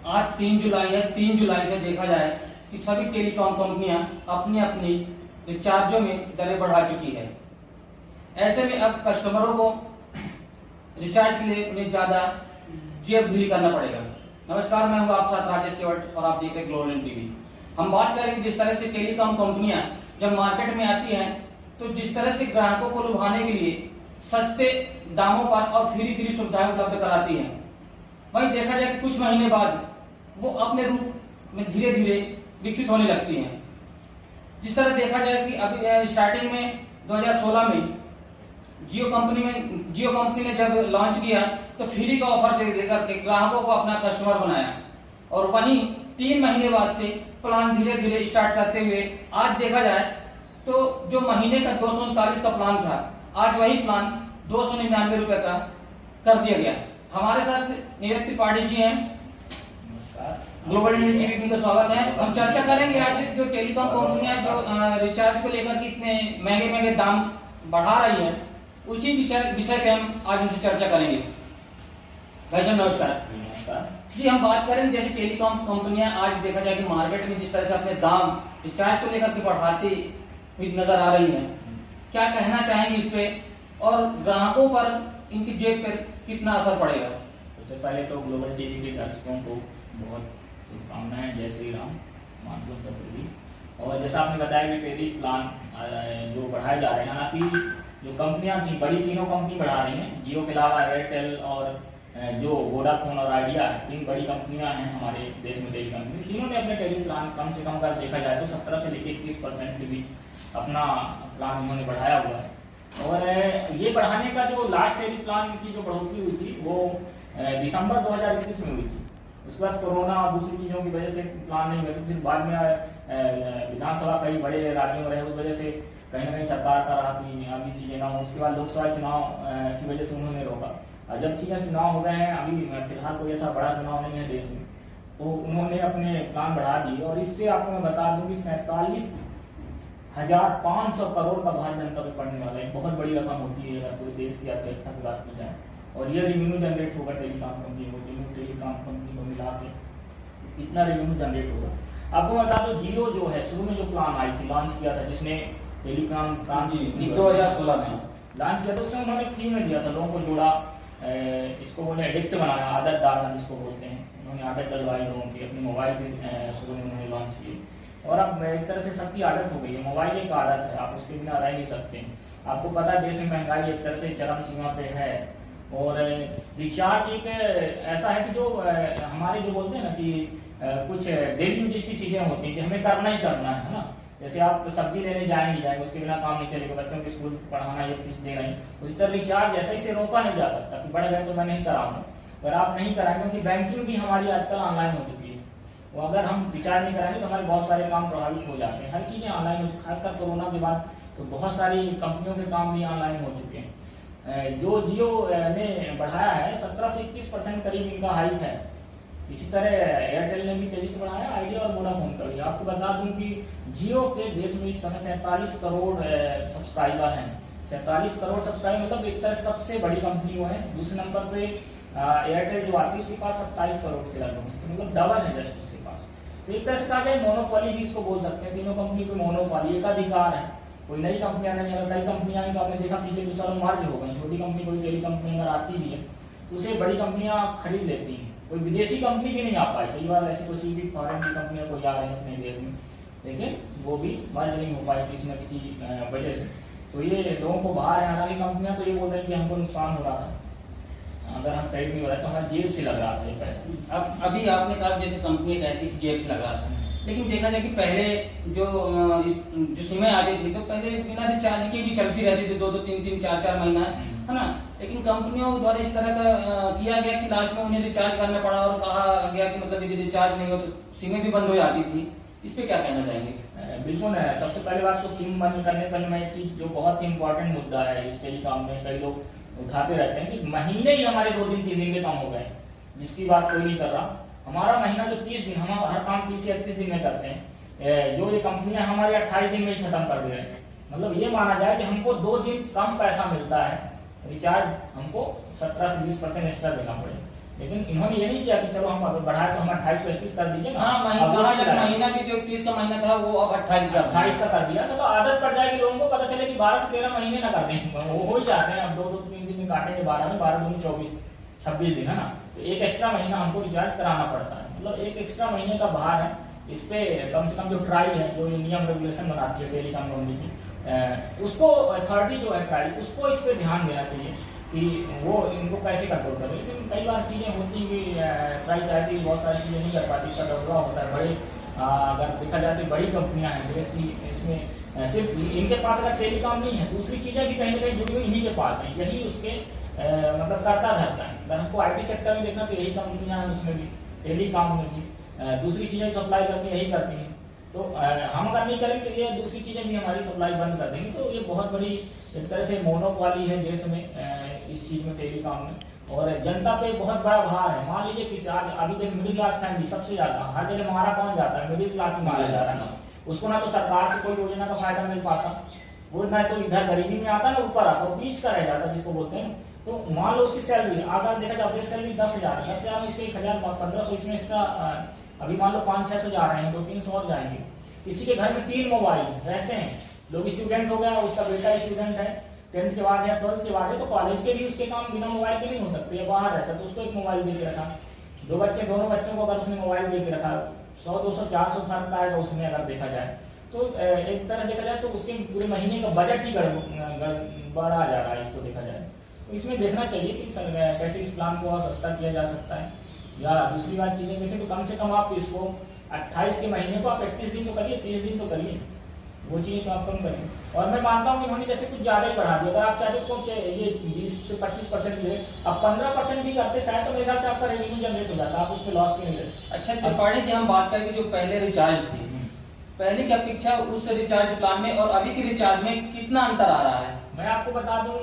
आज 3 जुलाई है। 3 जुलाई से देखा जाए कि सभी टेलीकॉम कंपनियां अपनी अपनी रिचार्जों में दरें बढ़ा चुकी है। ऐसे में अब कस्टमरों को रिचार्ज के लिए उन्हें ज्यादा जेब ढीली करना पड़ेगा। नमस्कार, मैं हूं आप साथ राजेश केवट और आप देख रहे हैं ग्लोबल टीवी। हम बात करेंगे जिस तरह से टेलीकॉम कंपनियां जब मार्केट में आती हैं तो जिस तरह से ग्राहकों को लुभाने के लिए सस्ते दामों पर और फ्री सुविधाएं उपलब्ध कराती हैं। वहीं देखा जाए कि कुछ महीने बाद वो अपने रूप में धीरे धीरे विकसित होने लगती हैं। जिस तरह देखा जाए कि अभी स्टार्टिंग में 2016 में जियो कंपनी ने जब लॉन्च किया तो फ्री का ऑफर दे देकर के ग्राहकों को अपना कस्टमर बनाया, और वहीं 3 महीने बाद से प्लान धीरे धीरे स्टार्ट करते हुए आज देखा जाए तो जो महीने का 239 का प्लान था, आज वही प्लान 299 रुपए का कर दिया गया। हमारे साथ नीरज त्रिपाठी जी हैं। नमस्कार, ग्लोबल टीवी में स्वागत है। हम चर्चा करेंगे आज जो टेलीकॉम कंपनियां जो रिचार्ज को लेकर के इतने महंगे दाम बढ़ा रही हैं, उसी विषय पे हम आज उनसे चर्चा करेंगे। भाई साहब नमस्कार। नमस्कार जी, हम बात करें जैसे टेलीकॉम कंपनियां आज देखा जाए कि मार्केट में जिस तरह से अपने दाम रिचार्ज को लेकर के बढ़ाती हुई नजर आ रही हैं, क्या कहना चाहेंगे इस पे और ग्राहकों पर इनकी जेब पर कितना असर पड़ेगा? सबसे पहले तो ग्लोबल टीवी के दर्शकों को बहुत शुभकामनाएं। जय श्री राम, मानसून सतुर्वी। और जैसा आपने बताया कि टेली प्लान जो बढ़ाए जा रहे हैं, हालांकि जो कंपनियां थी बड़ी, तीनों कंपनी बढ़ा रही हैं। जियो के अलावा एयरटेल और जो वोडाफोन और आइडिया, 3 बड़ी कंपनियां हैं हमारे देश में टेली कंपनी। तीनों ने अपने टेली प्लान कम से कम कर देखा जाए तो 17 से लेकर 21% के बीच अपना प्लान इन्होंने बढ़ाया हुआ है। और ये बढ़ाने का जो लास्ट टेली प्लान की जो बढ़ोतरी हुई थी वो दिसंबर 2021 में हुई थी। उसके बाद कोरोना और दूसरी चीज़ों की वजह से प्लान नहीं हुआ। फिर बाद में विधानसभा कई बड़े राज्यों में रहे, उस वजह से कहीं ना कहीं सरकार का रहा कि अभी चीज़ें ना हो। उसके बाद लोकसभा चुनाव की वजह से उन्होंने रोका। जब चीज़ें चुनाव हो गए हैं, अभी फिलहाल कोई ऐसा बड़ा चुनाव नहीं है देश में, तो उन्होंने अपने प्लान बढ़ा दिए। और इससे आपको मैं बता दूं कि 47,500 करोड़ का भारत जनता पे पड़ने वाला है। बहुत बड़ी रकम होती है अगर पूरे देश की अर्थव्यवस्था की बात की जाए। और ये रेवेन्यू जनरेट होगा टेलीकॉम कंपनी को, टेलीकॉम कंपनी को मिला के इतना रेवेन्यू जनरेट होगा। आपको बता दो, जियो जो है शुरू में जो प्लान आई थी, लॉन्च किया था, जिसने टेलीकॉम प्लान 2016 में लॉन्च किया था, उसमें उन्होंने फ्री में दिया था, लोगों को जोड़ा, इसको बोले एडिक्ट बनाया, आदत डालना जिसको बोलते हैं। उन्होंने आदत डलवाई लोगों की, अपने मोबाइल पे शुरू में उन्होंने लॉन्च किए। और अब एक तरह से सबकी आदत हो गई है, मोबाइल एक आदत है, आप उसके बिना रह नहीं सकते। आपको पता है देश में महंगाई एक तरह से चरम सीमा पे है। और रिचार्ज एक ऐसा है कि जो हमारे जो बोलते हैं ना कि कुछ डेली यूजेज की चीजें होती हैं कि हमें करना ही करना है ना। जैसे आप सब्जी लेने जाएंगे, उसके बिना काम नहीं चलेगा, बच्चों के स्कूल पढ़ाना, ये फीस देना ही। उस तरह रिचार्ज ऐसे इसे रोका नहीं जा सकता कि बढ़ गए तो मैं नहीं कराऊंगा। अगर आप नहीं कराएंगे, क्योंकि बैंकिंग भी हमारी आजकल ऑनलाइन हो चुकी है, वो अगर हम रिचार्ज नहीं कराएंगे तो हमारे बहुत सारे काम प्रभावित हो जाते हैं। हर चीजें ऑनलाइन हो चुकी, खासकर कोरोना के बाद तो बहुत सारी कंपनियों के काम भी ऑनलाइन हो चुके हैं। जो जियो ने बढ़ाया है 17 से 21% करीब इनका हाइक है। इसी तरह एयरटेल ने भी तेजी से बढ़ाया, आइडिया और वोडाफोन का भी। आपको बता दूं कि जियो के देश में इस समय 47 करोड़ सब्सक्राइबर हैं। 47 करोड़ सब्सक्राइबर मतलब एक तरह सबसे बड़ी कंपनी वो है। दूसरे नंबर पे एयरटेल जो आती है उसके पास 27 करोड़ के लगभग, तो मतलब डबल है जस्ट उसके पास। तो एक तरह से कहा जाए मोनोपोली भी इसको बोल सकते हैं। तीनों कंपनी को मोनोपोली, एक अधिकार है, कोई नई कंपनियां नहीं। अगर नई कंपनियां आई तो आपने देखा पिछले 2 सालों मार्ज हो गई। छोटी कंपनी कोई टेली कंपनी अगर आती भी है तो उसे बड़ी कंपनियां खरीद लेती हैं। कोई विदेशी कंपनी भी नहीं आ पाई। कई बार ऐसी कोई भी फॉरेन की कंपनियां कोई आ रही है अपने देश में, लेकिन वो भी मर्ज नहीं हो पाई किसी न किसी वजह से। तो ये लोगों को बाहर है। हालांकि कंपनियां तो ये बोल रही है कि हमको नुकसान हो रहा था, अगर हम खरीद नहीं हो रहा तो हमारी जेब से लग रहा था ये पैसा। अब अभी आपने कहा जैसे कंपनी कहती कि जेब से लग रहा था, लेकिन देखा जाए कि पहले जो सिमें आती थी तो पहले बिना रिचार्ज के भी चलती रहती थी 2-2, 3-3, 4-4 महीना, है ना। लेकिन कंपनियों द्वारा इस तरह का किया गया कि लास्ट में उन्हें रिचार्ज करना पड़ा और कहा गया कि मतलब यदि रिचार्ज नहीं हो तो सिमें भी बंद हो जाती थी। इस पे क्या कहना चाहेंगे? बिल्कुल है। सबसे पहले बात तो सिम बंद करने पर मैं एक चीज जो बहुत ही इंपॉर्टेंट मुद्दा है इस टेलीकॉम में, कई लोग उठाते रहते हैं कि महीने ही हमारे 2 दिन 3 दिन में कम हो गए, जिसकी बात कोई नहीं कर रहा। हमारा महीना जो 30 दिन, हम हर काम 30 या 31 दिन में करते हैं, जो ये कंपनियां हमारे 28 दिन में ही खत्म कर दे रहे हैं। मतलब ये माना जाए कि हमको 2 दिन कम पैसा मिलता है, रिचार्ज हमको 17 से 20% एक्स्ट्रा देना पड़ेगा। लेकिन इन्होंने ये नहीं किया कि चलो हम अगर बढ़ाए तो हम 28-31 कर दीजिए ना। हाँ, महीना भी जो 30 का महीना था वो अब 28 का कर दिया। तो आदत पड़ जाएगी लोगों को, पता चले कि 12 से 13 महीने ना कर दें, वो हो ही जाते हैं। अब 2-3 दिन में काटेंगे 12 में, 12 दूनी 24-26 दिन है ना। तो एक एक्स्ट्रा महीना हमको रिचार्ज कराना पड़ता है, मतलब एक एक्स्ट्रा महीने का भार है। इस पे कम से कम जो ट्राई है, जो नियम रेगुलेशन बनाती है टेलीकॉम कंपनी की, उसको अथॉरिटी जो है ट्राई, उसको इस पे ध्यान देना चाहिए कि वो इनको कैसे कंट्रोल करे। लेकिन कई बार चीज़ें होती कि ट्राई चाहती बहुत सारी चीज़ें नहीं कर पाती, इसका डबरा होता है। बड़े अगर देखा जाए तो बड़ी कंपनियां हैं देश की, इसमें सिर्फ इनके पास अगर टेलीकॉम नहीं है, दूसरी चीज़ें भी कहीं ना कहीं जुड़ी हुई इन्हीं के पास है, यही उसके मतलब करता धरता है। अगर हमको IT सेक्टर में देखना तो यही कंपनियां हैं, उसमें भी टेलीकॉम में भी दूसरी चीज़ें सप्लाई करती यही करती हैं। तो हम अगर नहीं करेंगे तो ये दूसरी चीज़ें भी हमारी सप्लाई बंद कर देंगी। तो ये बहुत बड़ी एक तरह से मोनोपोली है देश में इस चीज़ में, टेलीकॉम में, और जनता पे बहुत बड़ा भार है। मान लीजिए किसी आज अभी देख मिडिल क्लास फैमिली सबसे ज़्यादा हर जगह मारा कौन जाता है, मिडिल क्लास ही मारा जा रहा है। उसको ना तो सरकार से कोई योजना का फायदा मिल पाता, वो ना तो इधर गरीबी में आता ना ऊपर आता, वो बीच का रह जाता जिसको बोलते हैं। तो मान लो उसकी सैलरी अगर देखा जाए सैलरी 10,000 है, 10,000 में इसके 1,000 1,500 इसमें इसका अभी मान लो 500-600 जा रहे हैं, 200-300 और जाएंगे। किसी के घर में 3 मोबाइल रहते हैं, लोग स्टूडेंट हो गया, उसका बेटा स्टूडेंट है, 10th के बाद या 12th के बाद है, तो कॉलेज के भी उसके काम बिना मोबाइल के नहीं हो सकते, या बाहर रहता है तो उसको एक मोबाइल दे के रखा। दोनों बच्चों को अगर उसने मोबाइल दे के रखा, 100-200-400 फर्क आएगा उसमें अगर देखा जाए तो। एक तरह देखा जाए तो उसके पूरे महीने का बजट ही गड़बड़ा जा रहा है इसको देखा जाए। तो इसमें देखना चाहिए कि कैसे इस प्लान को और सस्ता किया जा सकता है। या दूसरी बात चीज़ें देखें तो कम से कम आप इसको 28 के महीने को आप 31 दिन तो करिए, 30 दिन तो करिए, वो चीज़ें तो आप कम करिए। और मैं मानता हूँ इन्होंने जैसे कुछ ज़्यादा ही बढ़ा दिया, अगर आप चाहते तो ये 20 से 25% की अब 15% भी करते शायद, तो मेरे ख्याल से आपका रेवेन्यू जनरेट हो जाता, आप उसमें लॉस भी नहीं रहते। अच्छा त्रिपाठी जी, हम बात करें जो पहले रिचार्ज थी, पहले की अपेक्षा उस रिचार्ज प्लान में और अभी के रिचार्ज में कितना अंतर आ रहा है? मैं आपको बता दूं,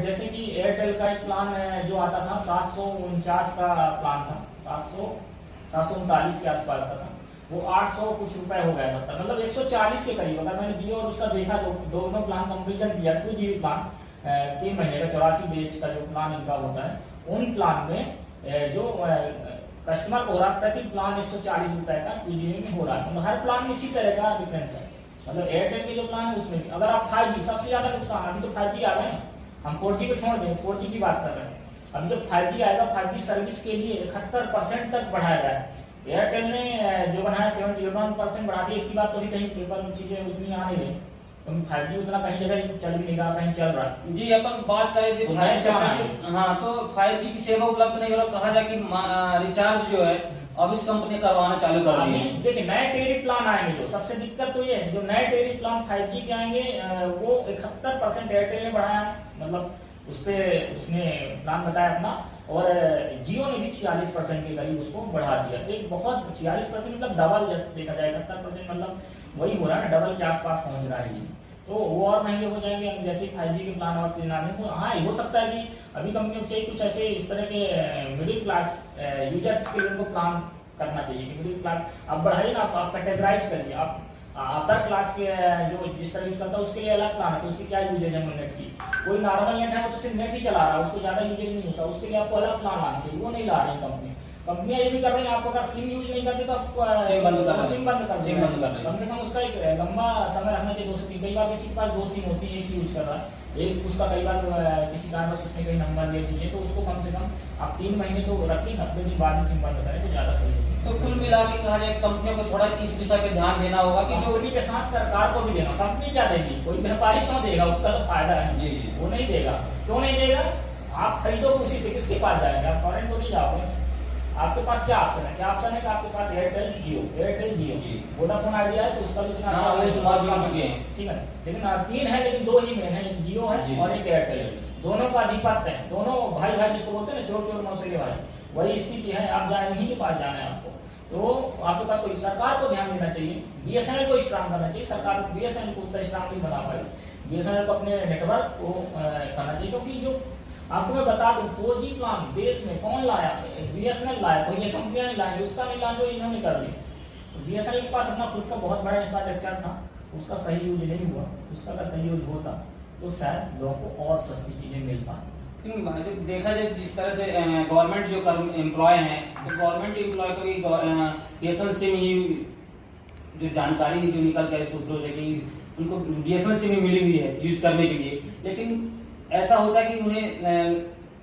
जैसे कि एयरटेल का एक प्लान जो आता था 749 का प्लान था, 739 के आसपास का था, वो 800 कुछ रुपए हो गया था, मतलब 140 के करीब। अगर मैंने जियो और उसका देखा, दोनों प्लान कंपेरिजन किया, 2GB प्लान 3 महीने का 84 डेज का जो प्लान इनका होता है, उन प्लान में जो कस्टमर को हो रहा है प्रति प्लान 140 रुपए का 2GB में हो रहा है। मतलब हर प्लान में इसी तरह का डिफरेंस है। मतलब एयरटेल के जो प्लान है उसमें भी अगर आप 5G, सबसे ज्यादा नुकसान अभी तो 5G आ गए ना, हम 4G को छोड़ दें, 4G की बात कर रहे हैं। अभी जब 5G आएगा, 5G सर्विस के लिए 71% तक बढ़ाया गया है। एयरटेल ने जो बनाया 71% बढ़ा दिया। इसकी बात तो भी कहीं पेपर में चीजें उतनी आ नहीं रही, क्योंकि 5G उतना कहीं जगह चल भी नहीं रहा, कहीं चल रहा है। जी, अपन बात करें तो 5G की सेवा उपलब्ध नहीं हो रहा, कहा जाए कि रिचार्ज जो है अब इस कंपनी करवाना चालू कर रही है। देखिए नए टेरिफ प्लान आएंगे, जो सबसे दिक्कत तो ये है, जो नए टेरिफ प्लान 5G के आएंगे वो 71% एयरटेल ने बढ़ाया, मतलब उस पे उसने प्लान बताया अपना, और जियो ने भी 46% के करीब उसको बढ़ा दिया। तो एक बहुत 46% मतलब डबल, जैसे देखा जाए 71% मतलब वही हो रहा है, डबल के आसपास पहुंच रहा है जी। तो वो और महंगे हो जाएंगे जैसे 5G के प्लान और चीज आने। तो हाँ, हो सकता है कि अभी कंपनी को चाहिए कुछ ऐसे इस तरह के मिडिल क्लास यूजर्स के लिए उनको प्लान करना चाहिए कि मिडिल क्लास आप बढ़ाइए ना, आप कैटेगराइज करिए, आप अदर क्लास के जो जिस तरह यूज करता है उसके लिए अलग प्लान है, तो उसकी क्या यूजेज है नेट की। कोई नॉर्मल नेट है वो तो सिर्फ नेट ही चला रहा है, उसको ज्यादा यूजेज नहीं होता, उसके लिए आपको अलग प्लान लाना चाहिए, वो नहीं ला रही कंपनी। कंपनियां ये भी कर रही है, आपको अगर सिम यूज नहीं करते तो आपको सिम बंद कर कम से कम उसका एक लंबा समय रखना चाहिए, 2 से 3। कई बार किसी के पास 2 सिम होती है, एक यूज कर रहा है, एक उसका कई बार किसी कारणवश उसने कहीं नंबर ले चाहिए, तो उसको कम से कम आप 3 महीने तो रखिए, 90 दिन बाद ही सिम बंद करें तो ज्यादा सही है। तो कुल मिला के कहा जाए कंपनियों को थोड़ा इस विषय पे ध्यान देना होगा कि जो कंपनी के साथ सरकार को भी देना। कंपनी क्या देगी, कोई व्यापारी क्यों देगा, उसका तो फायदा है जी, वो नहीं देगा। क्यों नहीं देगा, आप खरीदो उसी से, किसके पास जाएंगे, आप फॉरेन तो नहीं जाओगे। आपके पास क्या ऑप्शन है, क्या ऑप्शन है कि आपके पास एयरटेल जियो, वोडाफोन आइडिया है तो उसका भी ठीक है, लेकिन 3 है, लेकिन 2 ही मेन है, एक जियो है और एक एयरटेल। दोनों का अधिपत्य है, दोनों भाई भाई जिसको बोलते हैं ना, चोर मौसे के भाई, वही स्थिति है। आप जाए नहीं के पास जाना है आपको, तो आपके पास कोई सरकार को ध्यान देना चाहिए, BSNL को स्ट्रांग करना चाहिए। सरकार BSNL को उतना स्ट्रांग नहीं बना पाई, BSNL को अपने नेटवर्क को करना चाहिए। क्योंकि जो आपको मैं बता दूं 4G प्लान देश में कौन लाया, BSNL लाया, कोई ये कंपनियां नहीं लाई, उसका नहीं लाया जो इन्होंने कर लिया। तो BSNL के पास अपना खुद का बहुत बड़ा इंफ्रास्ट्रक्चर था, उसका सही यूज नहीं हुआ, उसका अगर सही यूज होता तो शायद लोगों को और सस्ती चीजें मिल पाती। जब देखा जाए जिस तरह से गवर्नमेंट जो एम्प्लॉय हैं, तो गवर्नमेंट एम्प्लॉय को भी बीएसएनएल सिम ही जो जानकारी जो निकल गए सूत्रों से कि उनको बीएसएनएल सिम ही मिली हुई है यूज करने के लिए, लेकिन ऐसा होता है कि उन्हें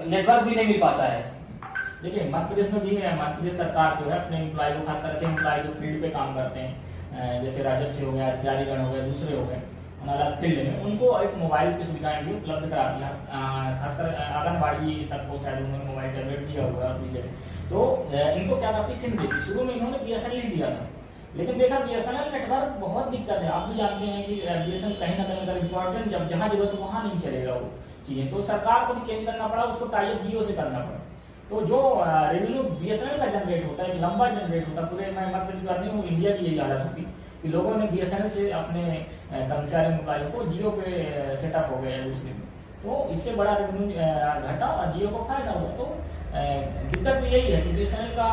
नेटवर्क भी नहीं मिल पाता है। देखिए मध्य प्रदेश में भी मध्य प्रदेश सरकार जो है अपने एम्प्लॉय को, खासकर से एम्प्लॉय जो फील्ड पे काम करते हैं, जैसे राजस्व हो गया, अधिकारीगण हो गए, दूसरे हो गए अलग फील्ड में, उनको एक मोबाइल की सुविधाएं भी उपलब्ध कराती हैं। खासकर आंगनबाड़ी तक को शायद उन्होंने मोबाइल टैबलेट दिया हुआ है। तो इनको क्या करती सिम देती। शुरू में इन्होंने बीएसएनएल ही दिया था, लेकिन देखा बीएसएनएल नेटवर्क बहुत दिक्कत है। आप भी जानते हैं कि बीएसएनएल कहीं ना कहीं अगर इम्पोर्टेंट जब जहाँ जरूरत है वहाँ नहीं चलेगा वो चीजें, तो सरकार को भी चेंज करना पड़ा, उसको टाई अप जियो से करना पड़ा। तो जो रेवेन्यू बीएसएनएल का जनरेट होता है, एक लंबा जनरेट होता है, पूरे मैं मध्य प्रदेश बात नहीं हूँ, इंडिया की यही हालत होती कि लोगों ने बीएसएनएल से अपने कर्मचारी एम्प्लॉय को जियो पे सेटअप हो गए दूसरे में, तो इससे बड़ा रेवेन्यू घटा और जियो को फायदा हुआ। तो दिक्कत तो यही है कि बीएसएनएल का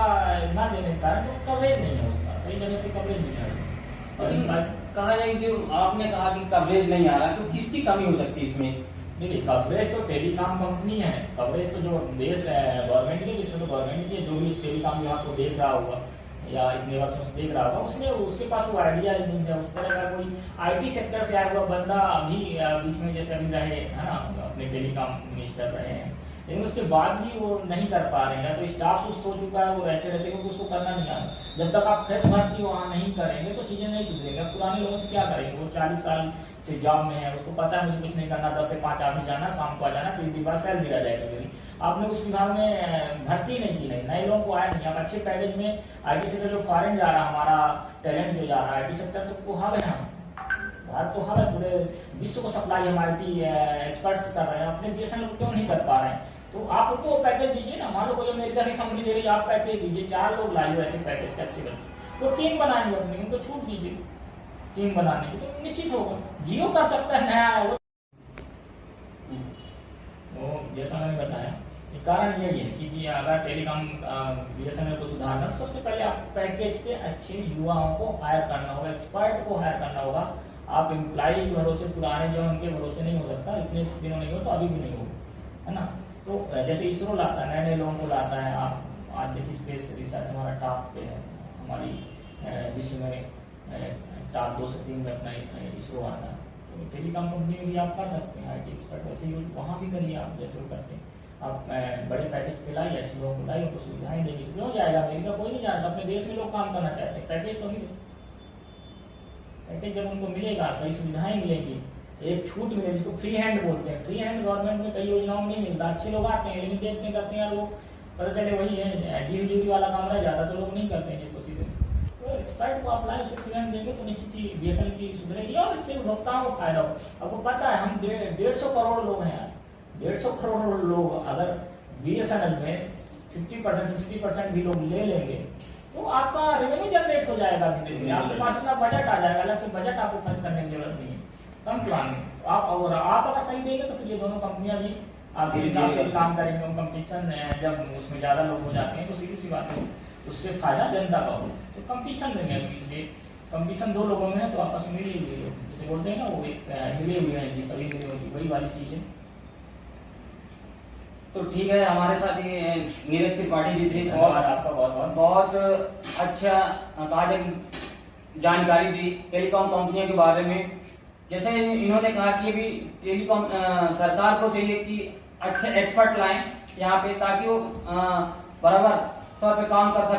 ना देने के कारण कवरेज नहीं है, उसका सही जगह पे कवरेज नहीं आ रहा। कहा जाए कि आपने कहा कि कवरेज नहीं आ रहा, तो किसकी कमी हो सकती है इसमें? देखिए कवरेज तो टेलीकॉम कंपनी है, कवरेज तो जो देश गवर्नमेंट की, जिसमें तो गवर्नमेंट की जो भी टेलीकॉम विभाग को देख रहा होगा या इतने वर्षों से देख रहा होगा, उसने उसके पास वो आइडिया नहीं है। उस तरह का कोई आईटी सेक्टर से आया हुआ बंदा अभी बीच में जैसे अभी रहे है ना, अपने टेलीकॉम मिनिस्टर रहे हैं, लेकिन उसके बाद भी वो नहीं कर पा रहे हैं। तो स्टाफ सुस्त हो चुका है, वो रहते रहते क्योंकि उसको करना नहीं आता। जब तक आप फ्रेश भर्ती वहाँ नहीं करेंगे तो चीजें नहीं सुधरेंगे। पुराने लोगों से क्या करेंगे? वो 40 साल से जॉब में है, उसको पता है मुझे कुछ नहीं करना, 10 से 5 ऑफिस जाना, शाम को आ जाना, 3 दिन बाद सैलरी आ जाएगी मेरी। आपने उस विभाग में भर्ती नहीं की, नहीं नए लोगों को आया नहीं। आप अच्छे पैकेज में आईटी सेक्टर जो फॉरेन जा रहा है, हमारा टैलेंट जो जा रहा है आईटी सेक्टर, तो वो हब है, भारत तो हब है, पूरे विश्व को सप्लाई हम आईटी एक्सपर्ट्स कर रहे हैं, अपने बीएसएनएल क्यों नहीं कर पा रहे हैं? तो आप उनको पैकेज दीजिए ना। मान लो कोई अमेरिका की कंपनी दे रही है, आप पैकेज दीजिए, 4 लोग लाइए ऐसे पैकेज के अच्छे बच्चे, तो टीम बनाएंगे अपनी, उनको छूट दीजिए टीम बनाने की, तो निश्चित होगा। जियो कर सकता है, नया है वो। जैसा मैंने बताया कारण यही है कि अगर टेलीकॉम बीएसएनएल को सुधारना, सबसे पहले आप पैकेज पे अच्छे युवाओं को हायर करना होगा, एक्सपर्ट को हायर करना होगा। आप एम्प्लॉय के भरोसे, पुराने जो उनके भरोसे नहीं हो सकता, इतने दिनों नहीं हो तो अभी भी नहीं होगा, है ना। तो जैसे इसरो लाता है, नए नए लोगों को लाता है। आप आज देखिए स्पेस रिसर्च हमारा टॉप पे है, हमारी विश्व में टॉप 2 से 3 में अपना इसरो आता है। तो टेलीकॉम कंपनी में भी आप कर सकते हैं आईटी एक्सपर्ट, वैसे ही वहाँ भी करिए आप जैसे वो करते हैं। आप बड़े पैकेज पे लाइए, अच्छे लोगों को लाइए, उनको सुविधाएं देंगे। क्यों जाएगा अमेरिका? कोई नहीं जाएगा। अपने देश में लोग काम करना चाहते हैं, पैकेज तो मिले। पैकेज जब उनको मिलेगा, सही सुविधाएं मिलेंगी, एक छूट मिलेगी, जिसको फ्री हैंड बोलते हैं। फ्री हैंड गवर्नमेंट में कई योजनाओं में नहीं मिलता। अच्छे लोग आते हैं लेकिन देखते करते हैं लोग, पता चले वही है डिलीवरी वाला काम रह जाता, तो लोग नहीं करते हैं जिसको सीधे। तो एक्सपर्ट को अप्लाई उसे फ्री हैंड देंगे तो निश्चित ही बीएसएनएल की सुधरेगी और इससे उपभोक्ताओं को फायदा हो। आपको पता है हम 150 करोड़ लोग हैं यार, 150 करोड़ लोग अगर बीएसएनएल में 50% 60% भी लोग ले लेंगे तो आपका रेवेन्यू जनरेट हो जाएगा। धीरे धीरे आपके पास इतना बजट आ जाएगा, अलग से बजट आपको खर्च करने की जरूरत नहीं है, कम प्लान में। आप अगर सही देंगे तो फिर ये दोनों कंपनियां भी आपके हिसाब से काम करेंगे। कंपटीशन जब उसमें ज्यादा लोग हो जाते हैं तो सीधी सी बात है उससे फायदा जनता का हो। तो कंपटीशन देंगे, इसलिए कंपटीशन 2 लोगों में है तो आपस में मिली हुई है, जैसे बोलते हैं ना वो मिले हुए हैं जी, सभी मिले हुए, वही वाली चीज है। तो ठीक है, हमारे साथ ये नीरज त्रिपाठी जी थे, आपका बहुत अच्छा कहा जाए कि जानकारी दी टेलीकॉम कंपनियों के बारे में। जैसे इन्होंने कहा कि भी टेलीकॉम सरकार को चाहिए कि अच्छे एक्सपर्ट लाएं यहाँ पे, ताकि वो बराबर तौर पे काम कर सके।